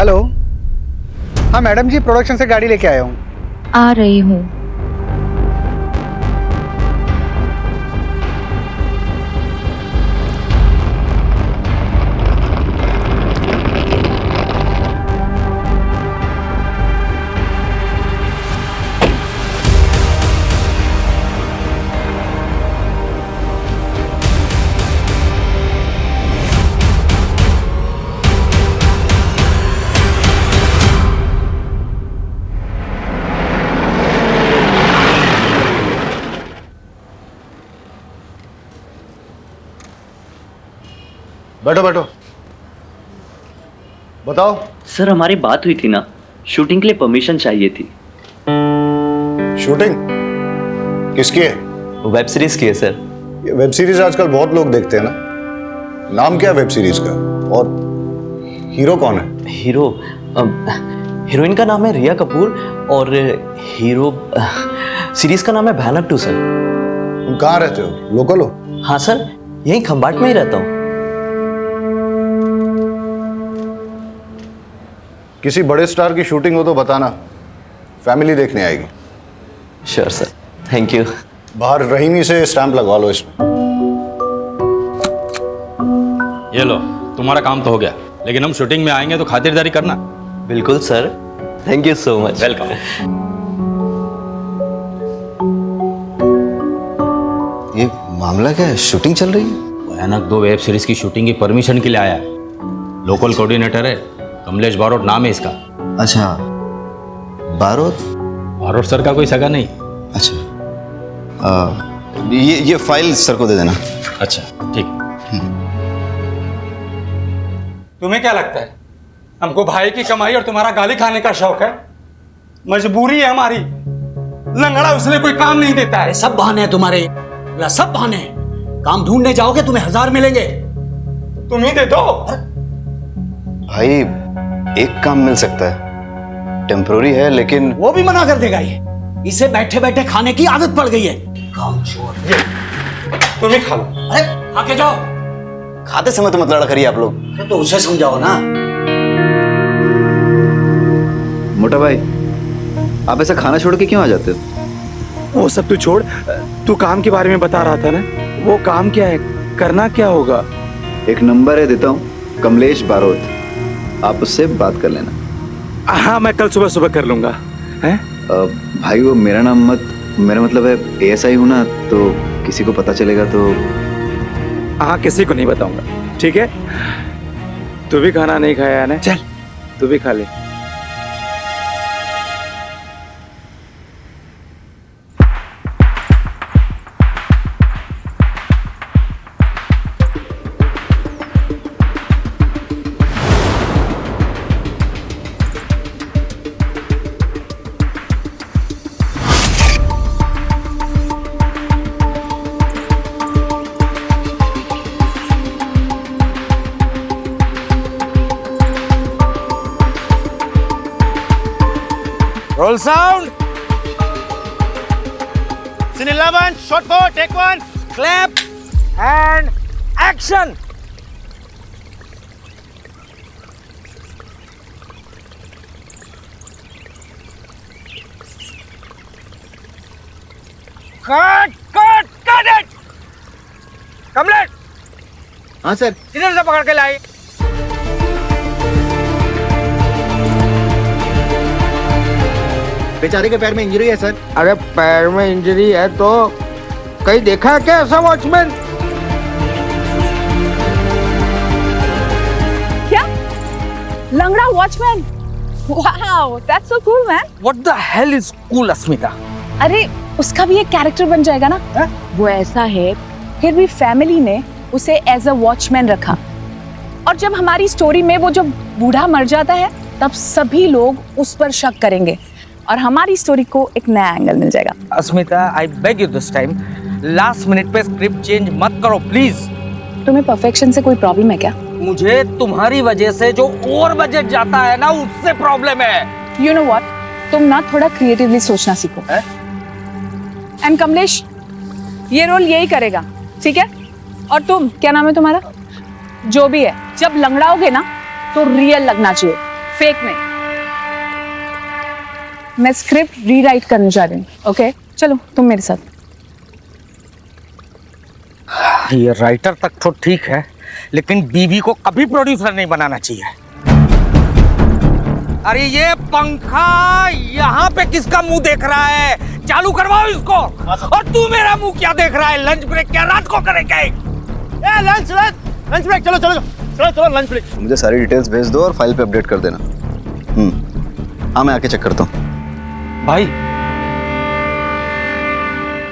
Hello. हाँ madam जी, production से गाड़ी लेके आया हूँ। आ रही हूँ। बैठो बैठो, बताओ। सर हमारी बात हुई थी ना, शूटिंग के लिए परमिशन चाहिए थी। शूटिंग किसकी है? वेब सीरीज की है सर। ये वेब सीरीज आजकल बहुत लोग देखते हैं ना। नाम क्या है वेब सीरीज का, और हीरो कौन है? हीरोइन का नाम है रिया कपूर और हीरो सीरीज का नाम है भयानक 2 सर। तुम कहाँ रहते हो, लोकल हो? हाँ सर, यहीं खंबाट में ही रहता हूँ। किसी बड़े स्टार की शूटिंग हो तो बताना, फैमिली देखने आएगी। Sure sir, thank you. बाहर रहीमी से स्टैंप लगवा लो इसमें। ये लो, तुम्हारा काम तो हो गया, लेकिन हम शूटिंग में आएंगे तो खातिरदारी करना। बिल्कुल sir, thank you so much. Welcome. ये मामला क्या है, शूटिंग चल रही है? भयानक 2 वेब सीरीज की शूटिंग की परमिशन के लिए आया है। लोकल कोऑर्डिनेटर है, कमलेश बारोट नाम है इसका। अच्छा, बारोट। बारोट सर का कोई सगा नहीं। अच्छा, ये फाइल सर को दे देना। अच्छा ठीक। तुम्हें क्या लगता है हमको भाई की कमाई और तुम्हारा गाली खाने का शौक है? मजबूरी है हमारी। लंगड़ा उसने कोई काम नहीं देता है। सब बहाने हैं तुम्हारे, सब बहाने हैं। काम ढूंढने जाओगे तुम्हें 1000 मिलेंगे। तुम ही दे दो। भाई एक काम मिल सकता है, टेम्पोररी है, लेकिन वो भी मना कर देगा। ये इसे बैठे बैठे खाने की आदत पड़ गई है। काम चोर। तुम ही खा लो। अरे आके जाओ। खाते समय तो मत लड़ा करिए आप लोग। अरे तो उसे समझाओ ना। मोटा भाई, आप ऐसा खाना छोड़ के क्यों आ जाते हो? वो सब तू छोड़, तू काम के बारे में बता रहा था ना। वो काम क्या है, करना क्या होगा? एक नंबर है, देता हूँ, कमलेश बारोट, आप उससे बात कर लेना। हाँ, मैं कल सुबह सुबह कर लूंगा। हैं? भाई वो मेरा नाम मत, मेरा मतलब है ASI हूँ ना, तो किसी को पता चलेगा तो। हाँ, किसी को नहीं बताऊंगा, ठीक है? तू भी खाना नहीं खाया है ना? चल तू भी खा ले। Roll sound. Scene 11, shot 4, take 1, clap and action. Cut cut cut it. Kamlesh. हाँ सर। इधर से पकड़ के लाई। बेचारे के पैर में इंजरी है सर। अरे पैर में इंजरी है तो कहीं देखा है क्या ऐसा वॉचमैन? क्या? लंगड़ा watchman? Wow, that's so cool man. What the hell is cool, अस्मिता? अरे उसका भी एक कैरेक्टर बन जाएगा ना। है? वो ऐसा है, फिर भी फैमिली ने उसे एज अ वॉचमैन रखा, और जब हमारी स्टोरी में वो जब बूढ़ा मर जाता है तब सभी लोग उस पर शक करेंगे और हमारी स्टोरी को एक नया एंगल मिल जाएगा। Asmita, I beg you this time, last minute पे स्क्रिप्ट चेंज मत करो प्लीज। तुम्हें परफेक्शन से कोई प्रॉब्लम है क्या? मुझे तुम्हारी वजह से जो ओवर बजट जाता है ना, उससे प्रॉब्लम है। यू नो व्हाट, तुम ना थोड़ा क्रिएटिवली सोचना सीखो। एंड कमलेश, ये रोल यही करेगा, ठीक है? और तुम, क्या नाम है तुम्हारा? जो भी है, जब लंगड़ाओगे ना तो रियल लगना चाहिए, फेक नहीं। मैं स्क्रिप्ट रीराइट करने जा रही हूँ। ओके चलो तुम मेरे साथ। ये राइटर तक तो ठीक है, लेकिन बीवी को कभी प्रोड्यूसर नहीं बनाना चाहिए। अरे ये पंखा यहाँ पे किसका मुंह देख रहा है? चालू करवाओ इसको। और तू मेरा मुंह क्या देख रहा है? लंच ब्रेक क्या रात को करेगा? लंच ब्रेक, चलो चलो चलो चलो लंच ब्रेक। मुझे सारी डिटेल्स भेज दो और फाइल पे अपडेट कर देना। हाँ मैं आके चेक करता हूँ। भाई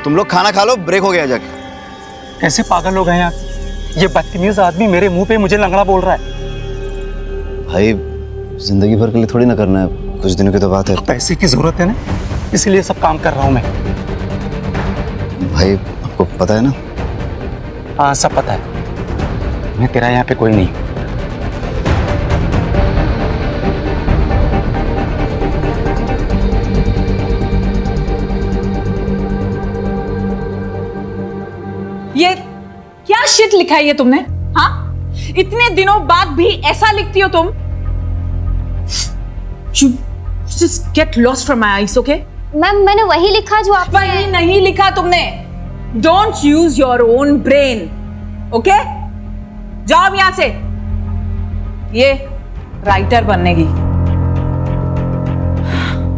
तुम लोग खाना खा लो, ब्रेक हो गया जाके। कैसे पागल लोग हैं यार, ये बदतमीज आदमी मेरे मुंह पे मुझे लंगड़ा बोल रहा है। भाई जिंदगी भर के लिए थोड़ी ना करना है, कुछ दिनों की तो बात है। पैसे की जरूरत है ना, इसलिए सब काम कर रहा हूं मैं। भाई आपको पता है ना? हाँ सब पता है, मैं तेरा यहाँ पे कोई नहीं। ये क्या शिट लिखा है ये तुमने? हाँ, इतने दिनों बाद भी ऐसा लिखती हो तुम? You just get lost from my eyes, okay? Ma'am मैंने वही लिखा जो आप। वही नहीं लिखा तुमने। Don't use your own brain, okay? जाओ अब यहां से। ये राइटर बनने की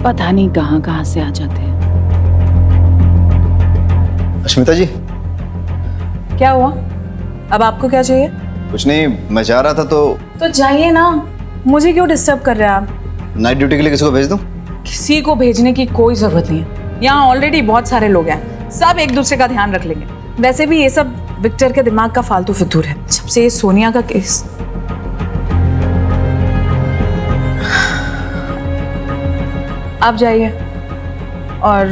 पता नहीं कहां से आ जाते हैं। अश्मिता जी। क्या हुआ? अब आपको क्या चाहिए? कुछ नहीं, मैं जा रहा था तो जाइए ना, मुझे क्यों डिस्टर्ब कर रहे हैं आप? नाइट ड्यूटी के लिए किसी को भेज दूं? किसी को भेजने की कोई जरूरत नहीं है, यहाँ ऑलरेडी बहुत सारे लोग हैं, सब एक दूसरे का ध्यान रख लेंगे। वैसे भी ये सब विक्टर के दिमाग का फालतू फितूर है, जब से ये सोनिया का केस। आप जाइए और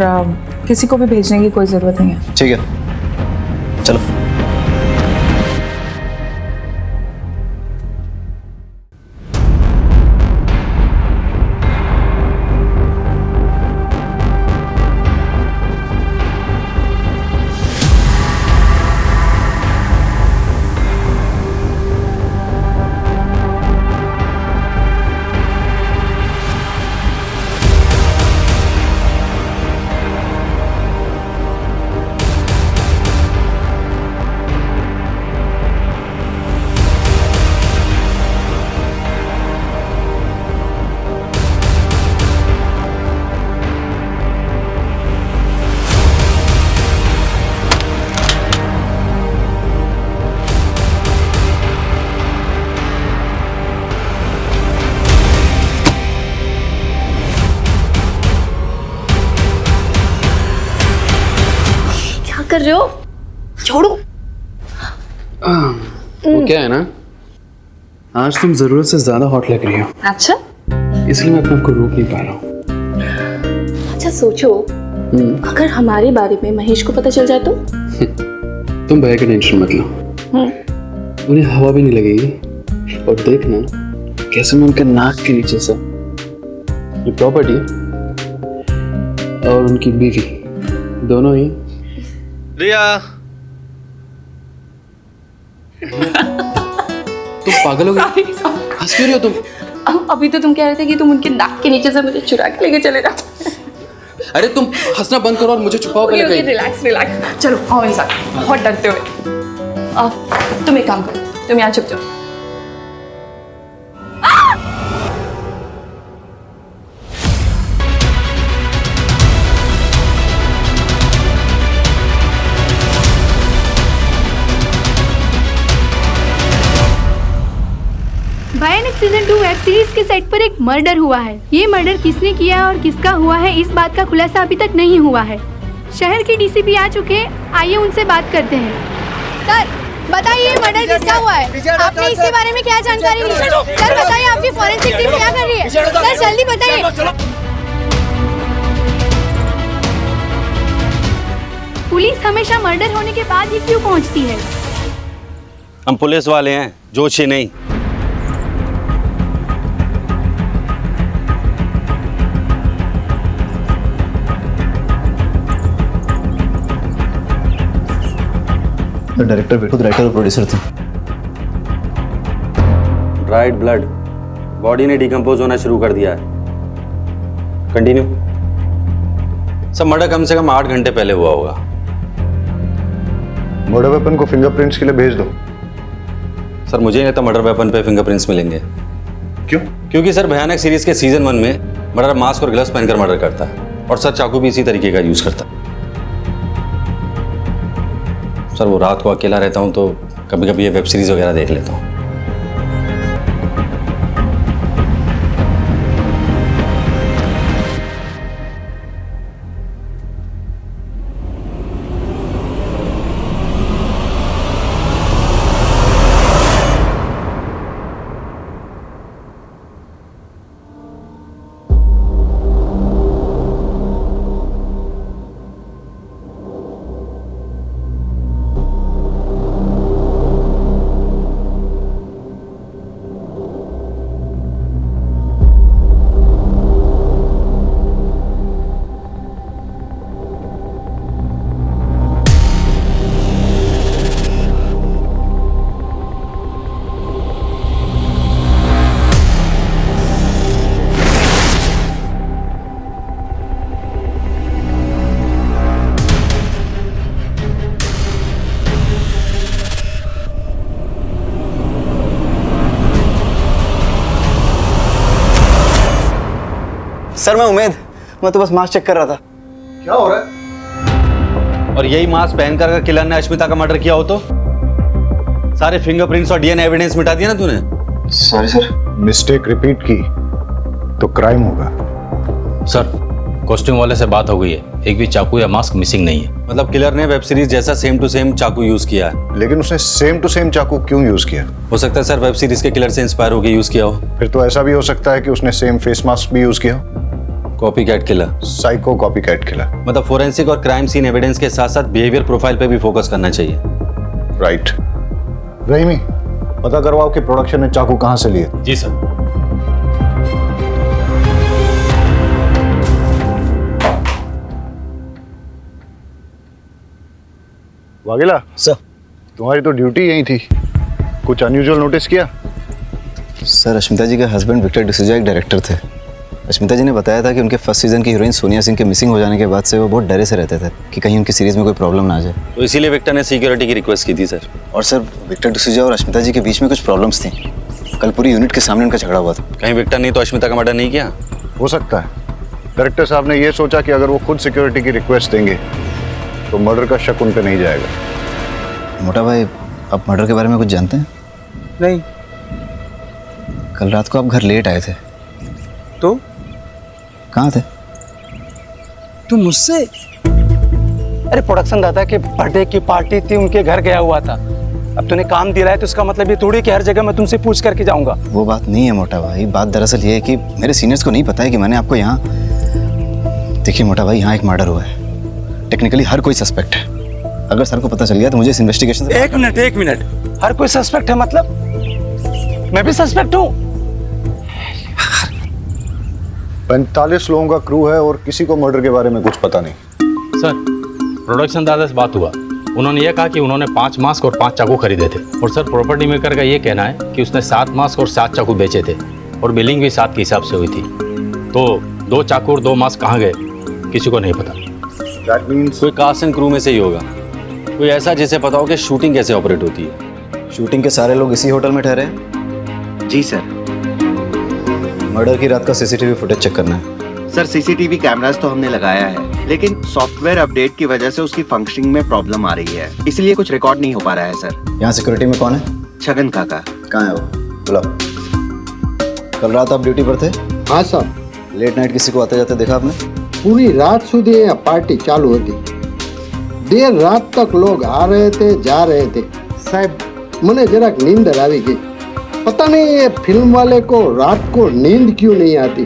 किसी को भी भेजने की कोई जरूरत नहीं है। ठीक है चलो। कर रहे हो? छोड़ो। वो क्या है ना, आज तुम जरूरत से ज्यादा हॉट लग रही हो। अच्छा, इसलिए मैं अपने आप को रोक नहीं पा रहा हूँ। अच्छा सोचो, अगर हमारे बारे में महेश को पता चल जाए तो? तुम भैया की टेंशन मत लो, उन्हें हवा भी नहीं लगेगी। और देखना कैसे मैं उनके नाक के नीचे से ये प्रॉपर्टी और उनकी बीवी दोनों ही। रिया तुम पागल हो गई, हंस क्यों रही हो तुम? अभी तो तुम कह रहे थे कि तुम उनके नाक के नीचे से मुझे चुरा के लेके चले जाओ। अरे तुम हंसना बंद करो और मुझे छुपाओ पहले कहीं। रिलैक्स रिलैक्स, चलो आओ मेरे साथ, बहुत डरते हुए। तुम एक काम करो, तुम यहाँ छुप जाओ। भयानक सीजन 2 वेब सीरीज के सेट पर एक मर्डर हुआ है। ये मर्डर किसने किया और किसका हुआ है, इस बात का खुलासा अभी तक नहीं हुआ है। शहर के डीसीपी आ चुके हैं, आइए उनसे बात करते हैं। सर बताइए मर्डर किसका हुआ है? आपने इसके बारे में क्या जानकारी ली? सर बताइए आपकी फॉरेंसिक टीम क्या कर रही है? सर जल्दी बताइए। पुलिस हमेशा मर्डर होने के बाद ही क्यों पहुंचती है? हम पुलिस वाले हैं, जोशी नहीं। डायरेक्टर खुद राइटर और प्रोड्यूसर थे। ड्राइड ब्लड, बॉडी ने डिकम्पोज होना शुरू कर दिया है। कंटिन्यू। सर मर्डर कम से कम 8 घंटे पहले हुआ होगा। मर्डर वेपन को फिंगरप्रिंट्स के लिए भेज दो। सर मुझे नहीं लगता मर्डर वेपन पे फिंगरप्रिंट्स मिलेंगे। क्यों? क्योंकि सर भयानक सीरीज के सीजन 1 में मर्डर मास्क और ग्लव्स पहनकर मर्डर करता है और सर चाकू भी इसी तरीके का यूज करता है। सर वो रात को अकेला रहता हूँ तो कभी कभी ये वेब सीरीज वगैरह देख लेता हूँ। सर मैं तो बस मास्क चेक कर रहा था। क्या हो रहा है? और यही मास्क पहनकर अगर किलर ने अश्मिता का मर्डर किया हो तो सारे फिंगरप्रिंट्स और डीएनए एविडेंस मिटा दिया ना तूने। Sorry sir. मिस्टेक रिपीट की तो क्राइम होगा। सर कॉस्ट्यूम वाले से बात हो गई है, एक भी चाकू या मास्क मिसिंग नहीं है। मतलब किलर ने वेब सीरीज जैसा सेम टू सेम चाकू यूज किया है। लेकिन उसने सेम टू सेम चाकू क्यों यूज किया? हो सकता है सर वेब सीरीज के किलर से इंस्पायर होकर यूज किया हो। फिर तो ऐसा भी हो सकता है कि उसने सेम फेस मास्क भी यूज किया। Copy cat killer, psycho copy cat killer. मतलब फोरेंसिक और क्राइम सीन एविडेंस के साथ साथ बिहेवियर प्रोफाइल पे भी फोकस करना चाहिए। राइट। रहीमी, पता करवाओ कि प्रोडक्शन ने चाकू कहां से लिए। जी सर। वाघेला सर, तुम्हारी तो ड्यूटी यही थी, कुछ अनयूजुअल नोटिस किया? सर अश्मिता जी के हस्बैंड विक्टर डिसूजा एक डायरेक्टर थे। अश्मिता जी ने बताया था कि उनके फर्स्ट सीजन की हीरोइन सोनिया सिंह के मिसिंग हो जाने के बाद से वो बहुत डरे से रहते थे कि कहीं उनकी सीरीज में कोई प्रॉब्लम ना आ जाए। तो इसीलिए विक्टर ने सिक्योरिटी की रिक्वेस्ट की थी सर। और सर विक्टर डिसूजा और अश्मिता जी के बीच में कुछ प्रॉब्लम्स थी। कल पूरी यूनिट के सामने उनका झगड़ा हुआ था। कहीं विक्टर नहीं तो अश्मिता का मर्डर नहीं किया? हो सकता है। डायरेक्टर साहब ने ये सोचा कि अगर वो खुद सिक्योरिटी की रिक्वेस्ट देंगे तो मर्डर का शक उन पर नहीं जाएगा। मोटा भाई, आप मर्डर के बारे में कुछ जानते हैं? नहीं। कल रात को आप घर लेट आए थे तो कहाँ थे? तू मुझसे? अरे प्रोडक्शन दादा के बर्थडे की पार्टी थी, उनके घर गया हुआ था। अब तूने काम दिलाया तो इसका मतलब ये थोड़ी कि हर जगह मैं तुमसे पूछ करके जाऊंगा। वो बात नहीं है मोटा भाई। बात दरअसल ये है कि मेरे सीनियर्स को नहीं पता है कि मैंने आपको यहाँ। देखिए मोटा भाई, यहाँ एक मर्डर हुआ है। टेक्निकली हर कोई सस्पेक्ट है। अगर सर को पता चल गया तो मुझे इस इन्वेस्टिगेशन से। एक मिनट। हर कोई सस्पेक्ट है मतलब? मैं भी सस्पेक्ट हूँ? 45 लोगों का क्रू है और किसी को मर्डर के बारे में कुछ पता नहीं। सर प्रोडक्शन दादा से बात हुआ, उन्होंने ये कहा कि उन्होंने 5 मास्क और 5 चाकू खरीदे थे। और सर प्रॉपर्टी मेकर का ये कहना है कि उसने 7 मास्क और 7 चाकू बेचे थे और बिलिंग भी 7 के हिसाब से हुई थी। तो 2 चाकू और 2 मास्क कहाँ गए किसी को नहीं पता। That means कोई कास्ट एंड क्रू में से ही होगा, कोई ऐसा जिसे पता हो कि शूटिंग कैसे ऑपरेट होती है। शूटिंग के सारे लोग इसी होटल में ठहरे हैं? जी सर। मर्डर की रात का सीसीटीवी फुटेज चेक करना है। सर सीसीटीवी कैमरास तो हमने लगाया है, लेकिन सॉफ्टवेयर अपडेट की वजह से उसकी फंक्शनिंग में प्रॉब्लम आ रही है, इसलिए कुछ रिकॉर्ड नहीं हो पा रहा है सर। यहाँ सिक्योरिटी में कौन है? छगन काका। कहाँ है वो? बुलाओ। कल रात आप ड्यूटी पर थे? हाँ साहब। लेट नाइट किसी को आते जाते देखा आपने? पूरी रात सुधी यहाँ पार्टी चालू होती। देर रात तक लोग आ रहे थे, जा रहे थे। साहब मुझे जरा नींद आ गई। पता नहीं ये फिल्म वाले को रात को नींद क्यों नहीं आती।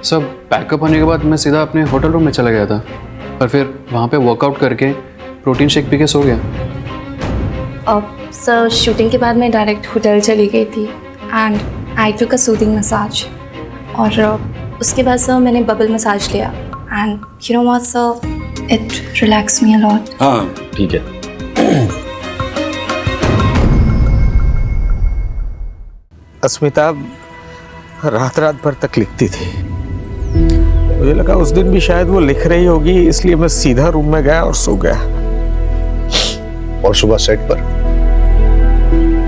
सब पैकअप होने के बाद मैं सीधा अपने होटल रूम में चला गया था और फिर वहाँ पे वर्कआउट करके प्रोटीन शेक पी के सो गया। अब सर शूटिंग के बाद मैं डायरेक्ट होटल चली गई थी and I took a soothing massage. और उसके बाद सर मैंने बबल मसाज लिया and you know what sir, it relax me a lot. हाँ ठीक है। अस्मिता रात रात भर तक लिखती थी। मुझे लगा उस दिन भी शायद वो लिख रही होगी, इसलिए मैं सीधा रूम में गया और सो गया। और सुबह सेट पर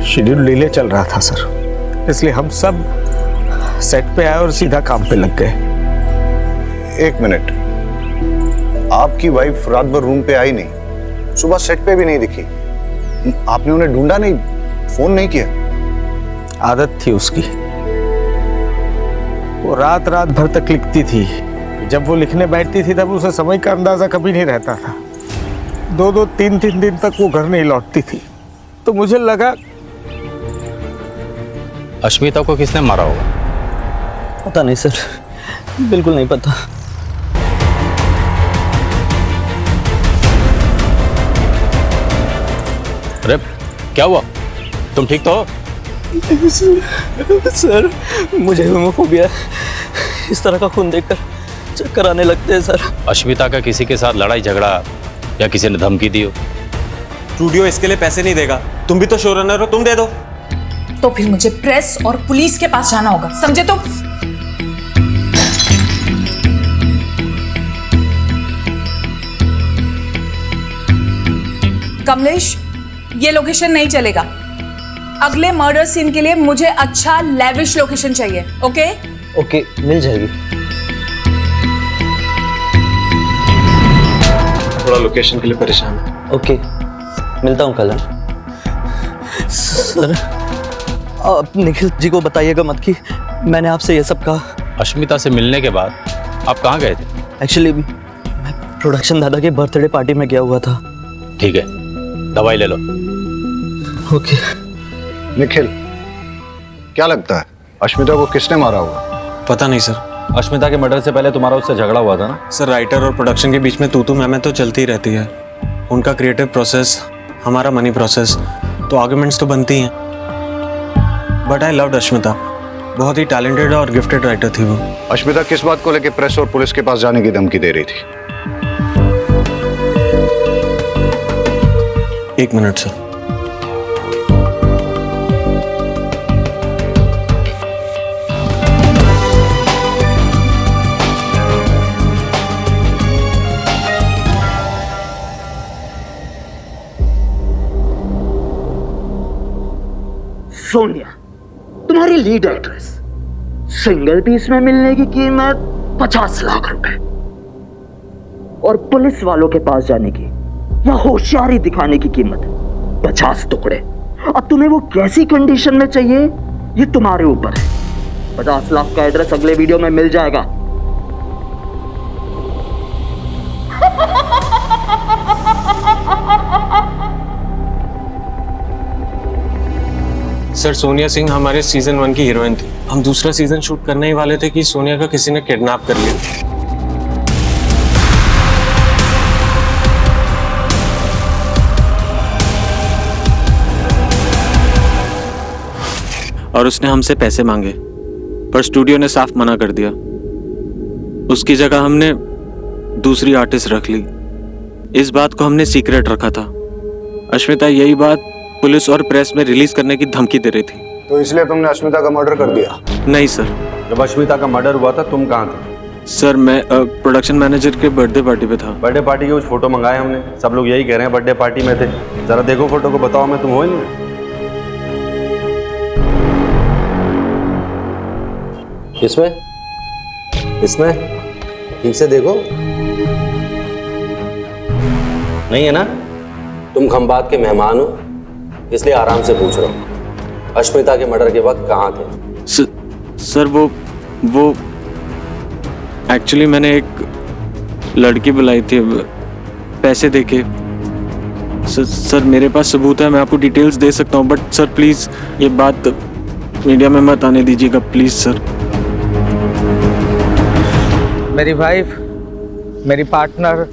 शेड्यूल डिले चल रहा था सर, इसलिए हम सब सेट पे आए और सीधा काम पे लग गए। एक मिनट, आपकी वाइफ रात भर रूम पे आई नहीं, सुबह सेट पे भी नहीं दिखी, आपने उन्हें ढूंढा नहीं, फोन नहीं किया? आदत थी उसकी, वो रात रात भर तक लिखती थी। जब वो लिखने बैठती थी तब उसे समय का अंदाजा कभी नहीं रहता था। 2-2, 3-3 दिन तक वो घर नहीं लौटती थी। तो मुझे लगा अश्मिता को किसने मारा होगा? पता नहीं सर, बिल्कुल नहीं पता। अरे क्या हुआ, तुम ठीक तो हो? सर मुझे होमोफोबिया, इस तरह का खून देखकर चक्कर आने लगते हैं सर। अश्मिता का किसी के साथ लड़ाई झगड़ा या किसी ने धमकी दी हो? स्टूडियो इसके लिए पैसे नहीं देगा, तुम भी तो शो रनर हो, तुम दे दो। तो फिर मुझे प्रेस और पुलिस के पास जाना होगा, समझे? तो कमलेश, ये लोकेशन नहीं चलेगा। अगले मर्डर सीन के लिए मुझे अच्छा लेविश लोकेशन चाहिए। ओके? ओके, मिल जाएगी। थोड़ा लोकेशन के लिए परेशान है। ओके, मिलता हूँ कल। सर आप निखिल जी को बताइएगा मत कि मैंने आपसे ये सब कहा। अश्मिता से मिलने के बाद आप कहाँ गए थे? एक्चुअली मैं प्रोडक्शन दादा के बर्थडे पार्टी में गया हुआ था। ठीक है, दवाई ले लो। ओके। निखिल, क्या लगता है अश्मिता को किसने मारा होगा? पता नहीं सर। अश्मिता के मर्डर से पहले तुम्हारा उससे झगड़ा हुआ था ना? सर राइटर और प्रोडक्शन के बीच में तू मैं तो चलती रहती है। उनका क्रिएटिव प्रोसेस, हमारा मनी प्रोसेस, तो आर्गुमेंट्स तो बनती हैं। बट आई लव्ड अश्मिता, बहुत ही टैलेंटेड और गिफ्टेड राइटर थी वो। अश्मिता किस बात को लेकर प्रेस और पुलिस के पास जाने की धमकी दे रही थी? एक मिनट सर। सोनिया, तुम्हारी लीड एक्ट्रेस, सिंगल पीस में मिलने की कीमत 50 लाख रुपए और पुलिस वालों के पास जाने की या होशियारी दिखाने की कीमत 50 टुकड़े। अब तुम्हें वो कैसी कंडीशन में चाहिए ये तुम्हारे ऊपर है। 50 लाख का एड्रेस अगले वीडियो में मिल जाएगा। सर सोनिया सिंह हमारे सीजन 1 की हीरोइन थी। हम दूसरा सीजन शूट करने ही वाले थे कि सोनिया का किसी ने किडनैप कर लिया। और उसने हमसे पैसे मांगे, पर स्टूडियो ने साफ मना कर दिया। उसकी जगह हमने दूसरी आर्टिस्ट रख ली। इस बात को हमने सीक्रेट रखा था। अश्मिता यही बात पुलिस और प्रेस में रिलीज करने की धमकी दे रही थी। तो इसलिए तुमने अश्मिता का मर्डर कर दिया? नहीं सर। जब अश्मिता का मर्डर हुआ था तुम कहाँ थे? सर मैं प्रोडक्शन मैनेजर के बर्थडे पार्टी पे था। बर्थडे पार्टी के कुछ फोटो मंगाए हमने, सब लोग यही कह रहे हैं बर्थडे पार्टी में थे। जरा देखो फोटो को, बताओ मैं तुम हो ही नहीं? इसमें ठीक से देखो, नहीं है ना? तुम खंबात के मेहमान हो, इसलिए आराम से पूछ रहा हूँ। अश्मिता के मर्डर के वक्त कहाँ थे? सर वो एक्चुअली मैंने एक लड़की बुलाई थी पैसे देके। सर मेरे पास सबूत है, मैं आपको डिटेल्स दे सकता हूँ, बट सर प्लीज ये बात मीडिया में मत आने दीजिएगा प्लीज सर। मेरी वाइफ, मेरी पार्टनर,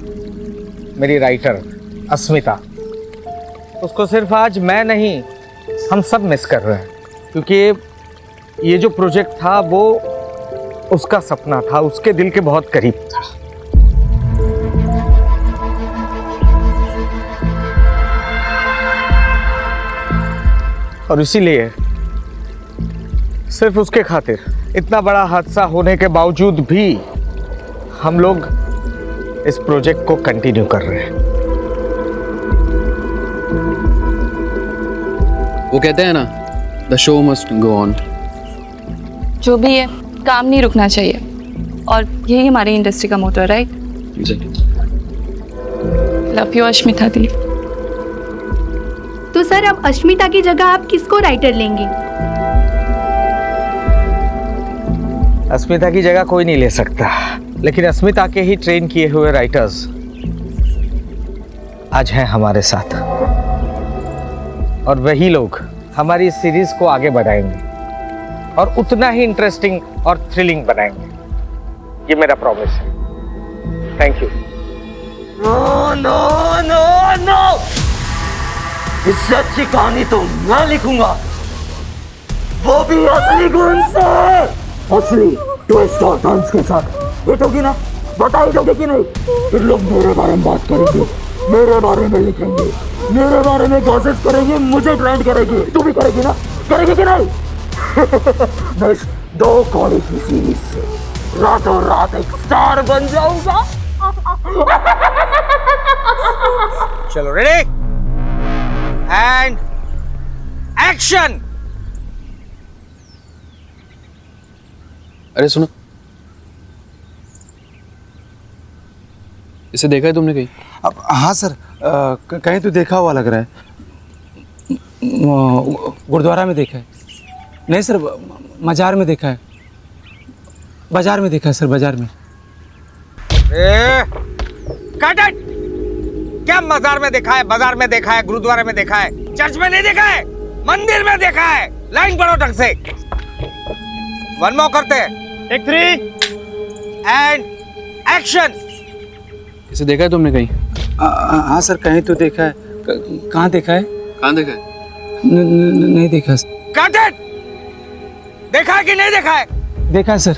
मेरी राइटर अस्मिता, उसको सिर्फ आज मैं नहीं हम सब मिस कर रहे हैं, क्योंकि ये जो प्रोजेक्ट था वो उसका सपना था, उसके दिल के बहुत करीब था। और इसीलिए सिर्फ उसके खातिर इतना बड़ा हादसा होने के बावजूद भी हम लोग इस प्रोजेक्ट को कंटिन्यू कर रहे हैं। वो कहते हैं ना, the show must go on. जो भी है, काम नहीं रुकना चाहिए, और यही हमारी इंडस्ट्री का मोटो है, राइट? लव यू अश्मिता दी। तो सर अब अश्मिता की जगह आप किसको राइटर लेंगे? अस्मिता की जगह कोई नहीं ले सकता, लेकिन अस्मिता के ही ट्रेन किए हुए राइटर्स आज हैं हमारे साथ, और वही लोग हमारी इस सीरीज को आगे बढ़ाएंगे और उतना ही इंटरेस्टिंग और थ्रिलिंग बनाएंगे। ये मेरा प्रॉमिस है। Thank you. No no no no, इससे अच्छी कहानी तो मैं लिखूंगा, वो भी असली गुण से, असली ट्विस्ट और टर्न्स के साथ। हिट होगी ना? बता ही दोगे कि नहीं? फिर लोग मेरे बारे में बात करेंगे, मेरे बारे में लिखेंगे, मेरे बारे में गॉसिप करेंगे, मुझे ट्रेंड करेगी। तू भी करेगी ना? करेगी कि नहीं? मैं 2 कॉलेज की सीरीज से रातों रात एक स्टार बन जाऊंगा। चलो रेडी एंड एक्शन। अरे सुनो, इसे देखा है तुमने कहीं? अब हाँ सर, कहीं तो देखा हुआ लग रहा है। गुरुद्वारा में देखा है। नहीं सर, मजार में देखा है। बाजार में देखा है सर, बाजार में। Cut it! क्या मजार में देखा है, बाजार में देखा है, गुरुद्वारे में देखा है, चर्च में नहीं देखा है, मंदिर में देखा है। लाइन पढ़ो ढंग से। वन मोर करते हैं। Take 3 and action. इसे देखा है तुमने कहीं? हाँ सर, कहीं तो देखा है। कहाँ देखा है? कहाँ देखा है? नहीं देखा सर। Cut it! देखा है कि नहीं देखा है? देखा है sir.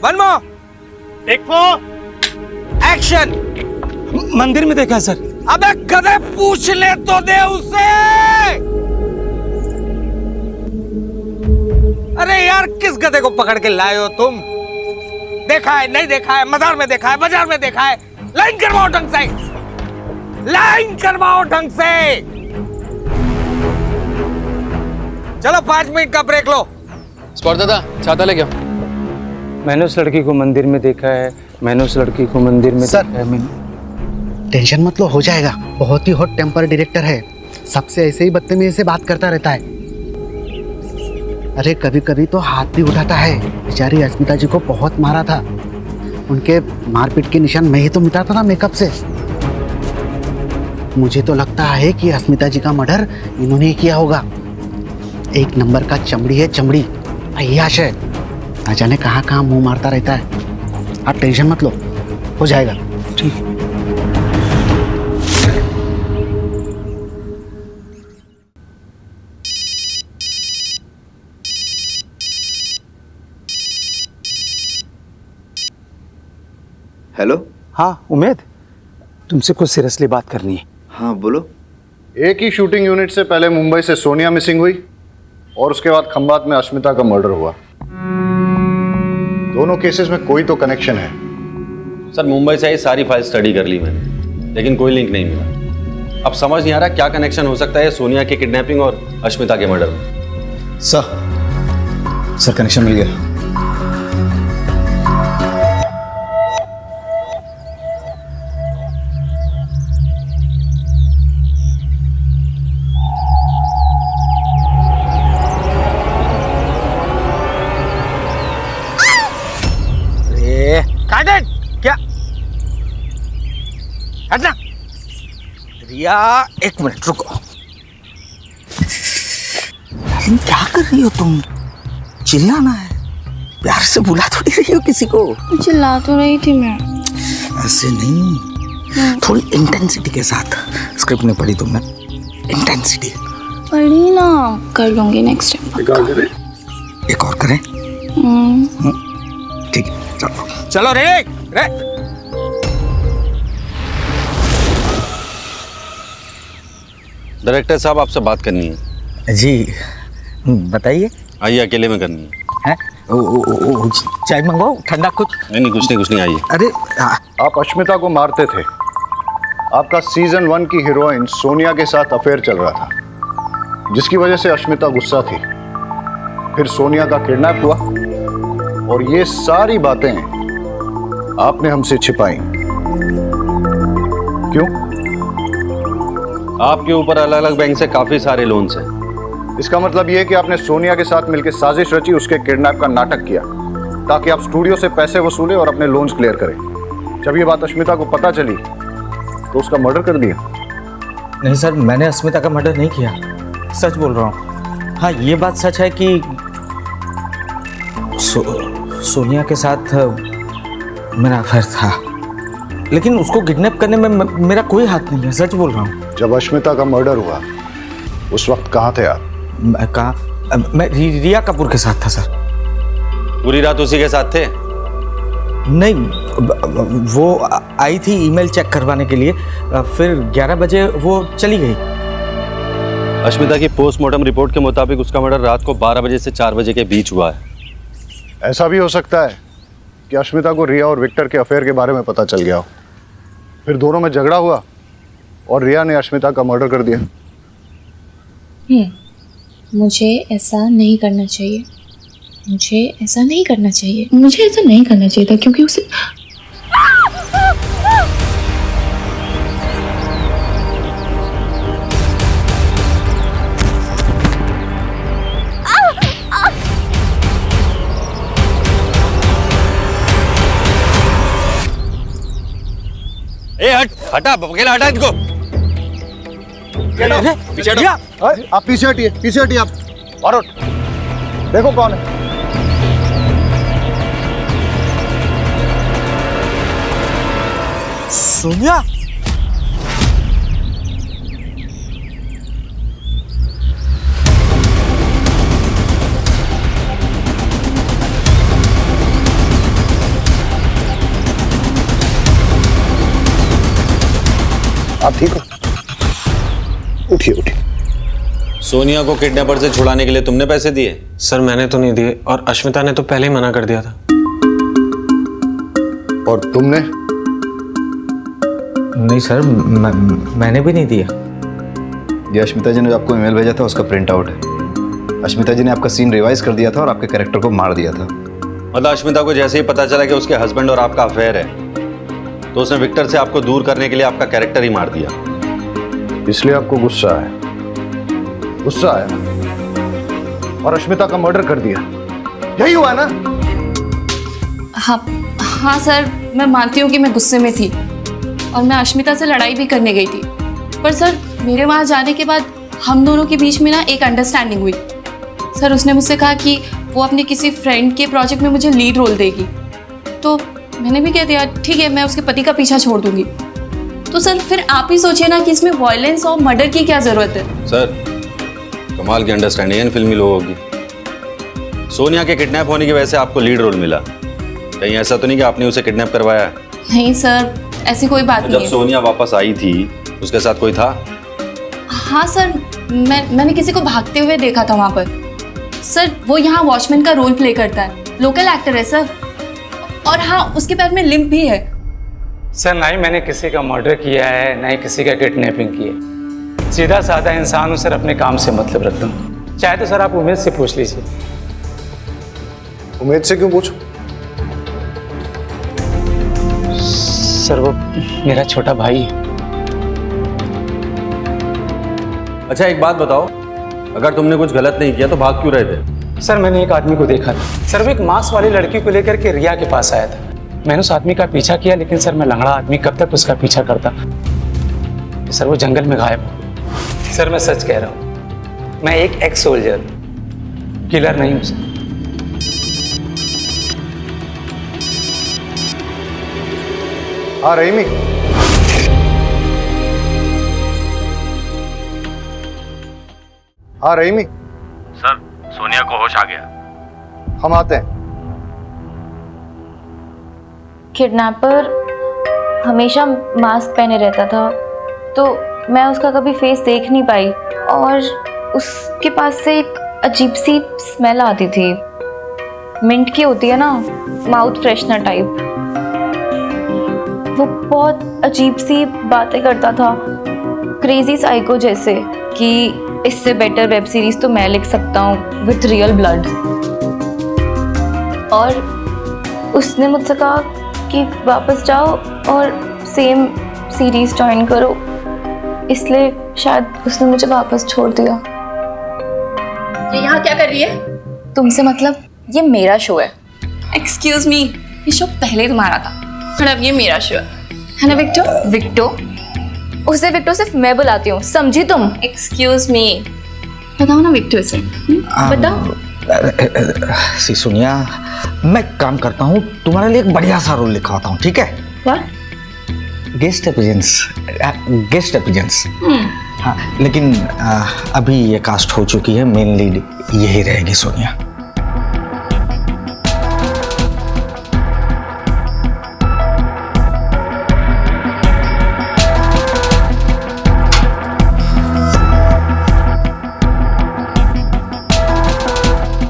One more. Take 4 action. मंदिर में देखा है सर। अबे गधे, पूछ ले तो दे उससे। अरे यार, किस गधे को पकड़ के लाए हो तुम? देखा है, नहीं देखा है, मजार में देखा है, बाजार में देखा है। लाइन करवाओ ढंग से, लाइन करवाओ ढंग से। चलो 5 मिनट का ब्रेक लो। स्पॉट दादा, छाता लेके आओ। मैंने उस लड़की को मंदिर में देखा है। मैंने उस लड़की को मंदिर में सर, देखा है। टेंशन मत लो, हो जाएगा। बहुत ही हॉट टेम्पर डायरेक्टर है, सबसे ऐसे ही बदतमीजी से बात करता रहता है। अरे कभी कभी तो हाथ भी उठाता है। बेचारी अस्मिता जी को बहुत मारा था, उनके मारपीट के निशान मैं ही तो मिटाता था मेकअप से। मुझे तो लगता है कि अस्मिता जी का मर्डर इन्होंने ही किया होगा। एक नंबर का चमड़ी है, चमड़ी अय्याश है, ना जाने कहाँ कहाँ मुंह मारता रहता है। आप टेंशन मत लो, हो जाएगा। ठीक। हेलो। हाँ उमेद, तुमसे कुछ सीरियसली बात करनी है। हाँ बोलो। एक ही शूटिंग यूनिट से पहले मुंबई से सोनिया मिसिंग हुई और उसके बाद खंबात में अश्मिता का मर्डर हुआ। दोनों केसेस में कोई तो कनेक्शन है। सर मुंबई से आई सारी फाइल स्टडी कर ली मैंने, लेकिन कोई लिंक नहीं मिला। अब समझ नहीं आ रहा क्या कनेक्शन हो सकता है सोनिया की किडनैपिंग और अश्मिता के मर्डर में। सर कनेक्शन मिल गया। क्या हटना। रिया, एक मिनट रुको। क्या कर रही हो तुम? चिल्लाना है, प्यार से बुला थोड़ी रही हो किसी को। चिल्ला तो रही थी मैं। ऐसे नहीं, थोड़ी इंटेंसिटी के साथ। स्क्रिप्ट में पढ़ी तुमने? इंटेंसिटी पढ़ी ना, कर लूंगी नेक्स्ट टाइम। एक और करें? ठीक है, चलो चलो रे। डायरेक्टर साहब आपसे बात करनी है। जी बताइए। आइए, अकेले में करनी है। चाय मंगवाओ, ठंडा कुछ? नहीं, कुछ नहीं, आइए। अरे आप अश्मिता को मारते थे। आपका सीजन 1 की हीरोइन सोनिया के साथ अफेयर चल रहा था, जिसकी वजह से अश्मिता गुस्सा थी। फिर सोनिया का किडनैप हुआ और ये सारी बातें आपने हमसे छिपाई। क्यों? आपके ऊपर अलग अलग बैंक से काफी सारे लोन्स हैं। इसका मतलब ये है कि आपने सोनिया के साथ मिलकर साजिश रची, उसके किडनैप का नाटक किया ताकि आप स्टूडियो से पैसे वसूले और अपने लोन्स क्लियर करें। जब ये बात अश्मिता को पता चली तो उसका मर्डर कर दिया। नहीं सर, मैंने अस्मिता का मर्डर नहीं किया, सच बोल रहा हूँ। हाँ, ये बात सच है कि सोनिया के साथ मेरा अफेयर था, लेकिन उसको किडनैप करने में मेरा कोई हाथ नहीं है, सच बोल रहा हूँ। जब अश्मिता का मर्डर हुआ उस वक्त कहाँ थे आप? मैं रिया कपूर के साथ था सर। पूरी रात उसी के साथ थे? नहीं, वो आई थी ईमेल चेक करवाने के लिए, फिर 11 बजे वो चली गई। अश्मिता की पोस्टमार्टम रिपोर्ट के मुताबिक उसका मर्डर रात को 12 बजे से 4 बजे के बीच हुआ है। ऐसा भी हो सकता है कि अश्मिता को रिया और विक्टर के अफेयर के बारे में पता चल गया हो, फिर दोनों में झगड़ा हुआ और रिया ने अश्मिता का मर्डर कर दिया। मुझे ऐसा नहीं करना चाहिए, मुझे ऐसा नहीं करना चाहिए, मुझे ऐसा नहीं करना चाहिए था, क्योंकि उसे हटा, अकेला हटा इनको। पीछे हटो। आप पीछे हटिए आप। मारो, देखो कौन है। सोनिया, आप ठीक हो? उठिए। सोनिया को किडनैपर से छुड़ाने के लिए तुमने पैसे दिए? सर मैंने तो नहीं दिए, और अश्मिता ने तो पहले ही मना कर दिया था। और तुमने? नहीं सर, मैंने भी नहीं दिया। ये अश्मिता जी ने जो आपको ईमेल भेजा था उसका प्रिंट आउट है। अश्मिता जी ने आपका सीन रिवाइज कर दिया था और आपके कैरेक्टर को मार दिया था। मतलब अश्मिता को जैसे ही पता चला कि उसके हस्बैंड और आपका अफेयर है, तो उसने विक्टर से आपको दूर करने के लिए आपका कैरेक्टर ही मार दिया। इसलिए आपको गुस्सा आया और अश्मिता का मर्डर कर दिया, यही हुआ ना? हाँ सर, मैं मानती हूँ कि मैं गुस्से में थी और मैं अश्मिता से लड़ाई भी करने गई थी, पर सर मेरे वहाँ जाने के बाद हम दोनों के बीच में ना एक अंडरस्टैंडिंग हुई। सर उसने मुझसे कहा कि वो अपने किसी फ्रेंड के प्रोजेक्ट में मुझे लीड रोल देगी, तो मैंने भी कह दिया ठीक है, मैं उसके पति का पीछा छोड़ दूंगी। तो सर फिर आप ही सोचिए ना कि इसमें वायलेंस और मर्डर की क्या जरूरत है। सर कमाल की अंडरस्टैंडिंग है इन फिल्मी लोगों की। सोनिया के किडनैप होने की वजह से आपको लीड रोल मिला, कहीं ऐसा तो नहीं कि आपने उसे किडनैप करवाया? नहीं सर, ऐसी कोई बात नहीं है। जब सोनिया वापस आई थी उसके साथ कोई था? हाँ सर, मैंने किसी को भागते हुए देखा था वहाँ पर। सर वो यहाँ वॉचमैन का रोल प्ले करता है, लोकल एक्टर है सर, और हाँ उसके पैर में लिम्प भी है। सर ना ही मैंने किसी का मर्डर किया है, ना ही किसी का किडनैपिंग की है। सीधा साधा इंसान हूँ सर, अपने काम से मतलब रखता हूँ। चाहे तो सर आप उमेद से पूछ लीजिए। उमेद से क्यों पूछो? सर वो मेरा छोटा भाई है। अच्छा एक बात बताओ, अगर तुमने कुछ गलत नहीं किया तो भाग क्यों रहे थे? सर मैंने एक आदमी को देखा था सर, वो एक मांस वाली लड़की को लेकर के रिया के पास आया था। मैंने उस आदमी का पीछा किया, लेकिन सर मैं लंगड़ा आदमी कब तक उसका पीछा करता। सर वो जंगल में गायब हो। सर मैं सच कह रहा हूँ, मैं एक एक्स सोल्जर किलर नहीं हूँ सर। हाँ रहीमी, हाँ रहीमी। सर सोनिया को होश आ गया। हम आते हैं। किडनैपर हमेशा मास्क पहने रहता था, तो मैं उसका कभी फेस देख नहीं पाई, और उसके पास से एक अजीब सी स्मेल आती थी, मिंट की होती है ना, माउथ फ्रेशनर टाइप। वो बहुत अजीब सी बातें करता था, क्रेजी साइको जैसे, कि इससे बेटर वेब सीरीज तो मैं लिख सकता हूँ विथ रियल ब्लड। और उसने मुझसे कहा कि वापस जाओ और सेम सीरीज ज्वाइन करो, इसलिए शायद उसने मुझे वापस छोड़ दिया। ये यहाँ क्या कर रही है? तुमसे मतलब? ये मेरा शो है। एक्सक्यूज मी, ये शो पहले तुम्हारा था और अब ये मेरा शो है ना विक्टो? विक्टो? उसे विक्टो सिर्फ मैं बुलाती हूँ, समझी तुम? एक्सक्यूज मी, बताओ ना विक्टो से, बताओ। सी सोनिया, मैं काम करता हूँ, तुम्हारे लिए एक बढ़िया सा रोल लिखवाता हूँ, ठीक है? What? गेस्ट एपिजेंस। हाँ, लेकिन अभी ये कास्ट हो चुकी है, मेन लीड यही रहेगी सोनिया।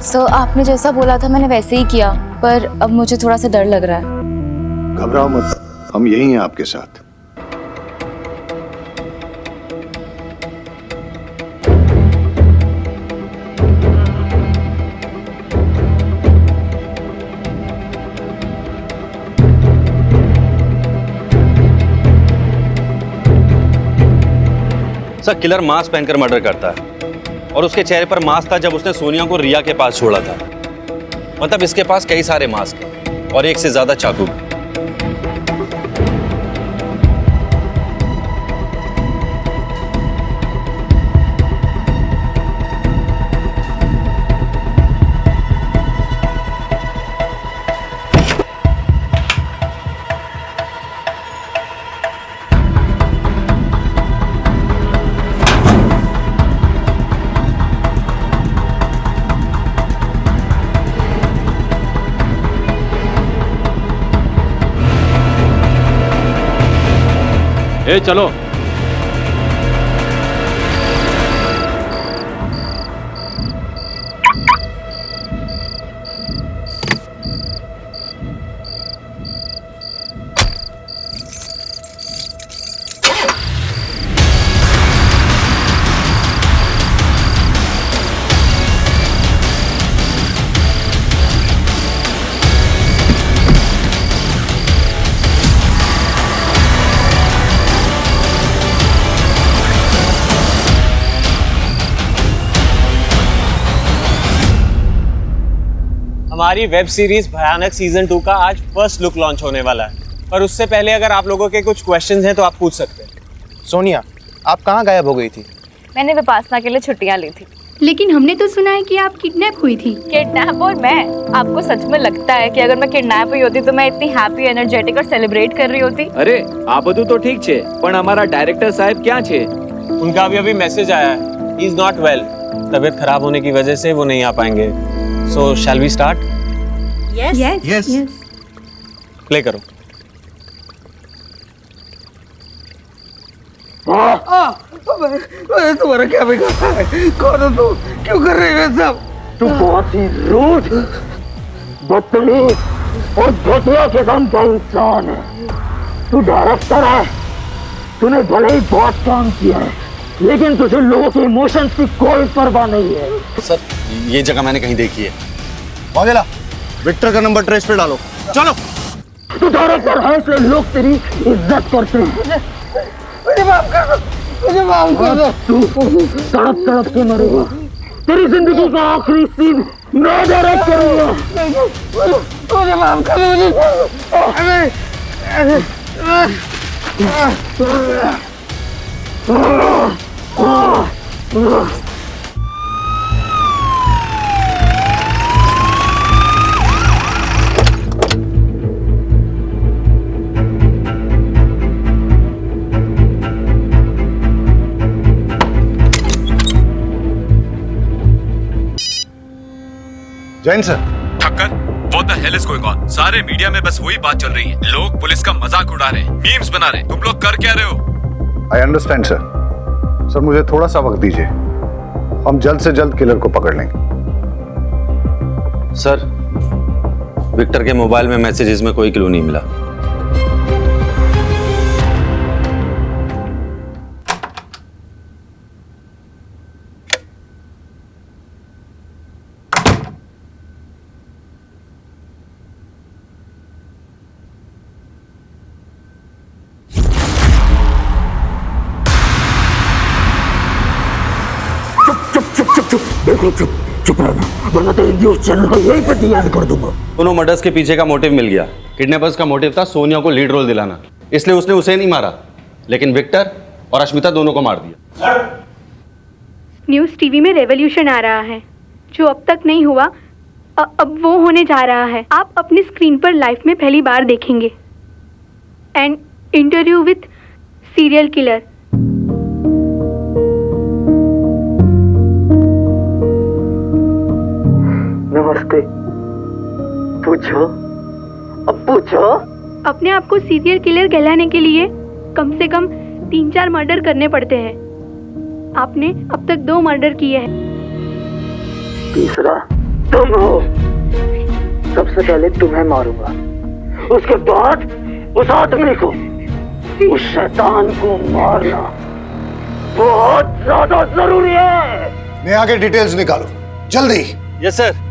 सो आपने जैसा बोला था मैंने वैसे ही किया, पर अब मुझे थोड़ा सा डर लग रहा है। घबराओ मत, हम यही हैं आपके साथ। सर, किलर मास्क पहनकर मर्डर करता है और उसके चेहरे पर मास्क था जब उसने सोनिया को रिया के पास छोड़ा था। मतलब इसके पास कई सारे मास्क हैं और एक से ज्यादा चाकू। ए चलो। हमारी वेब सीरीज भयानक सीजन 2 का आज फर्स्ट लुक लॉन्च होने वाला है, पर उससे पहले अगर आप लोगों के कुछ क्वेश्चंस हैं तो आप पूछ सकते हैं। सोनिया, आप कहाँ गायब हो गई थी? मैंने विपासना के लिए छुट्टियां ली थी। लेकिन हमने तो सुना है कि आप किडनैप हुई थी। किडनैप? और मैं? आपको सच में लगता है कि अगर मैं किडनैप हुई होती तो मैं इतनी हैप्पी, एनर्जेटिक और सेलिब्रेट कर रही होती? अरे आ બધું तो ठीक छे, पण हमारा डायरेक्टर साहब क्या छे? उनका अभी मैसेज आया है, ही इज नॉट वेल। तबीयत खराब होने की वजह से वो नहीं आ पाएंगे। So shall we start? Yes. Yes. Yes. Yes. Play करो। तुम्हारा क्या बिगाड़ा है? कौन हो तू? क्यों कर रही है सब? तू बहुत ही रूड, बदतमीज और घटिया किस्म का इंसान है। तू डायरेक्टर है, तूने भले ही बहुत काम किया है, लेकिन तुझे लोगों के इमोशंस की कोई परवाह नहीं है। सर, ये जगह मैंने कहीं देखी है। वागेला, विक्टर का नंबर ट्रेस पे डालो। चलो। तू डायरेक्टर है इसलिए लोग तेरी इज्जत करते हैं। मुझे माफ कर दो, मुझे माफ कर दो। तू तड़प तड़प के मरेगा। तेरी जिंदगी का आखिरी सीन मैं डायरेक्ट करूंगा। मुझे माफ कर दो। Jain sir. Thakkar, what the hell is going on? सारे मीडिया में बस वही बात चल रही है। लोग पुलिस का मजाक उड़ा रहे हैं, मीम्स बना रहे हैं। तुम लोग कर क्या रहे हो? I understand sir. सर मुझे थोड़ा सा वक्त दीजिए, हम जल्द से जल्द किलर को पकड़ लेंगे। सर, विक्टर के मोबाइल में मैसेजेस में कोई क्लू नहीं मिला। देखो चुप रहना, वरना तेरी न्यूज़ चैनल यहीं पे डिलीट कर दूंगा। दोनों मर्डर्स के पीछे का मोटिव मिल गया। किडनैपर्स का मोटिव था सोनिया को लीड रोल दिलाना, इसलिए उसने उसे नहीं मारा, लेकिन विक्टर और अश्मिता दोनों को मार दिया। न्यूज़ टीवी में रेवोल्यूशन आ रहा है, जो अब तक नहीं हुआ अब वो होने जा रहा है। आप अपनी स्क्रीन पर लाइफ में पहली बार देखेंगे। And interview with serial killer. नमस्ते। पूछो, अब पूछो। अपने आप को सीरियल किलर कहलाने के लिए कम से कम 3-4 मर्डर करने पड़ते हैं। आपने अब तक 2 मर्डर किए हैं। तीसरा तुम हो। सबसे पहले तुम्हें मारूंगा, उसके बाद उस आदमी को, उस शैतान को मारना बहुत ज्यादा जरूरी है। मैं आगे डिटेल्स निकालो जल्दी। Yes sir.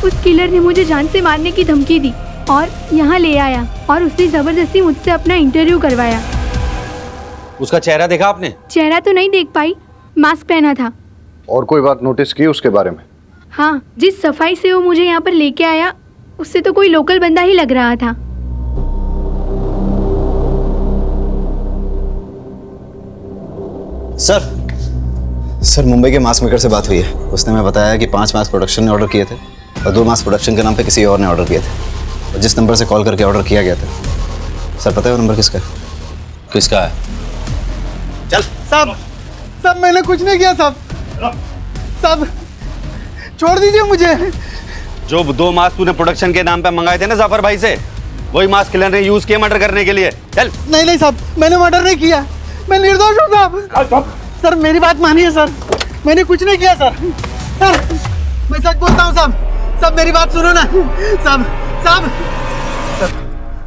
उस किलर ने मुझे जान से मारने की धमकी दी और यहाँ ले आया और उसने जबरदस्ती मुझसे अपना इंटरव्यू करवाया। उसका चेहरा देखा आपने? चेहरा तो नहीं देख पाई, मास्क पहना था। और कोई बात नोटिस की उसके बारे में? हाँ, जिस सफाई से वो मुझे यहाँ पर लेके आया उससे तो कोई लोकल बंदा ही लग रहा था। सर मुंबई के मास मेकर से बात हुई है। उसने हमें बताया कि 5 मास प्रोडक्शन ने ऑर्डर किए थे और 2 मास प्रोडक्शन के नाम पे किसी और ने ऑर्डर किए थे। और जिस नंबर से कॉल करके ऑर्डर किया गया था, सर पता है वो नंबर किसका है? किसका है? चल। साहब मैंने कुछ नहीं किया साहब। साहब छोड़ दीजिए मुझे। जो 2 मास्क तूने प्रोडक्शन के नाम पे मंगाए थे ना जाफर भाई से, वही मास्क किलर ने यूज किए मर्डर करने के लिए। चल। नहीं साहब, मैंने मर्डर नहीं किया, मैं निर्दोष हूँ साहब। सर मेरी बात मानिए सर, मैंने कुछ नहीं किया सर। मैं सच बोलता हूँ साहब। साहब मेरी बात सुनो ना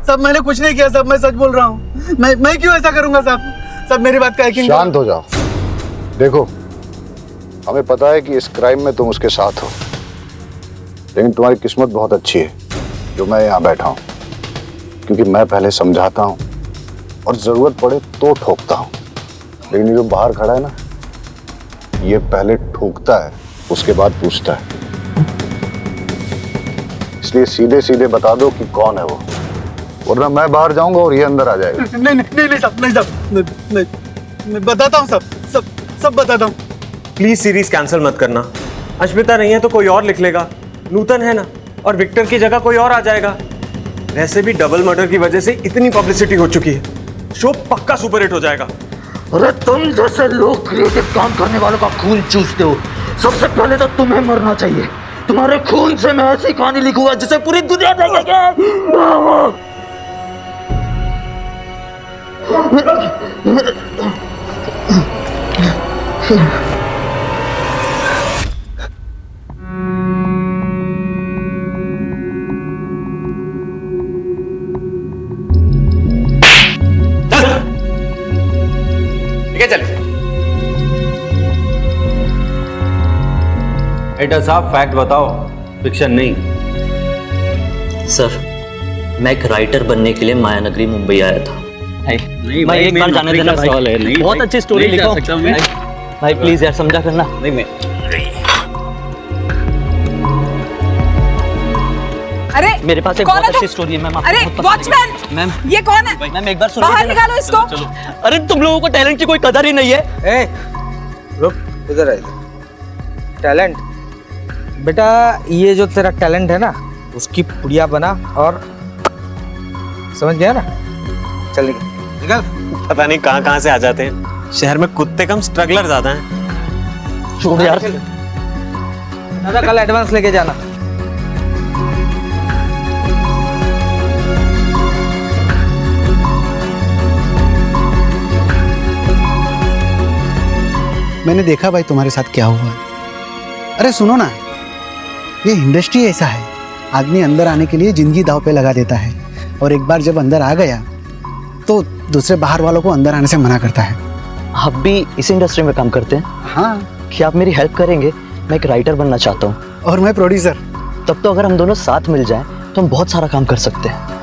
साहब मैंने कुछ नहीं किया साहब, मैं सच बोल रहा हूँ। मैं क्यों ऐसा करूँगा साहब मेरी बात का यकीन। शांत हो जाओ। देखो, हमें पता है कि इस क्राइम में तुम उसके साथ हो, लेकिन तुम्हारी किस्मत बहुत अच्छी है जो मैं यहाँ बैठा हूँ, क्योंकि मैं पहले समझाता हूँ और जरूरत पड़े तो ठोकता हूँ, लेकिन ये जो बाहर खड़ा है ना, ये पहले ठोकता है उसके बाद पूछता है। इसलिए सीधे सीधे बता दो कि कौन है वो, वरना मैं बाहर जाऊंगा और ये अंदर आ जाएगा। नहीं साहब, मैं बताता हूँ सब बताता हूँ। प्लीज सीरीज कैंसिल मत करना। अश्मिता नहीं है तो कोई और लिख लेगा, नूतन है ना, और विक्टर की जगह कोई और आ जाएगा। वैसे भी डबल मर्डर की वजह से इतनी पब्लिसिटी हो चुकी है, शो पक्का सुपरहिट हो जाएगा। अरे तुम जैसे लोग क्रिएटिव काम करने वालों का खून चूसते हो, सबसे पहले तो तुम्हें मरना चाहिए। तुम्हारे खून से मैं ऐसी कहानी लिखूंगा जिसे पूरी दुनिया देखेगी। चल एडा साहब, फैक्ट बताओ, फिक्शन नहीं। सर, मैं एक राइटर बनने के लिए मायानगरी मुंबई आया था। मैं एक बार जाने देना भाई, बहुत अच्छी स्टोरी लिखो भाई, प्लीज यार समझा करना। नहीं मैं अरे मेरे पास एक बहुत अच्छी स्टोरी है मैम। अरे वॉचमैन मैम, ये कौन है? मैम एक बार सुनो, बाहर निकालो इसको। अरे तुम लोगों को टैलेंट की कोई कदर ही नहीं है। रुक, इधर आइए। टैलेंट बेटा, ये जो तेरा टैलेंट है ना, उसकी पुड़िया बना और समझ गया ना? चल निकल। पता नहीं कहाँ कहाँ से आ जाते हैं। शहर में कुत्ते कम स्ट्रगलर ज्यादा हैं। छोड़ यार। दादा कल एडवांस लेके जाना। मैंने देखा भाई तुम्हारे साथ क्या हुआ है। अरे सुनो ना, ये इंडस्ट्री ऐसा है, आदमी अंदर आने के लिए जिंदगी दांव पे लगा देता है, और एक बार जब अंदर आ गया तो दूसरे बाहर वालों को अंदर आने से मना करता है। आप भी इस इंडस्ट्री में काम करते हैं? हाँ। क्या आप मेरी हेल्प करेंगे? मैं एक राइटर बनना चाहता हूँ। और मैं प्रोड्यूसर। तब तो अगर हम दोनों साथ मिल जाएं तो हम बहुत सारा काम कर सकते हैं।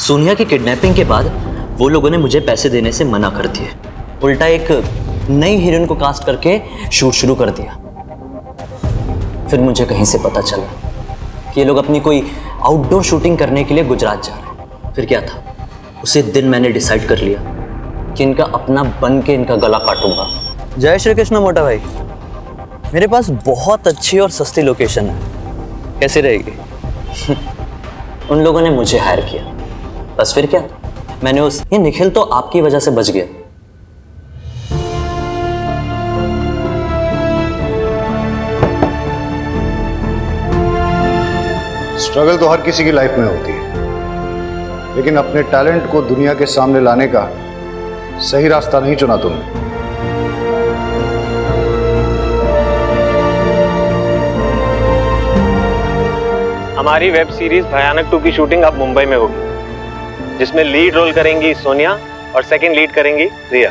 सोनिया की किडनैपिंग के बाद वो लोगों ने मुझे पैसे देने से मना कर दिए, उल्टा एक नई हीरोइन को कास्ट करके शूट शुरू कर दिया। फिर मुझे कहीं से पता चला कि ये लोग अपनी कोई आउटडोर शूटिंग करने के लिए गुजरात जा रहे हैं। फिर क्या था, उसी दिन मैंने डिसाइड कर लिया कि इनका अपना बन के इनका गला काटूंगा। जय श्री कृष्ण मोटा भाई, मेरे पास बहुत अच्छी और सस्ती लोकेशन है, कैसी रहेगी? उन लोगों ने मुझे हायर किया, बस फिर क्या, मैंने ये निखिल तो आपकी वजह से बच गया। स्ट्रगल तो हर किसी की लाइफ में होती है, लेकिन अपने टैलेंट को दुनिया के सामने लाने का सही रास्ता नहीं चुना तुमने। हमारी वेब सीरीज भयानक 2 की शूटिंग अब मुंबई में होगी, जिसमें लीड रोल करेंगी सोनिया और सेकंड लीड करेंगी रिया।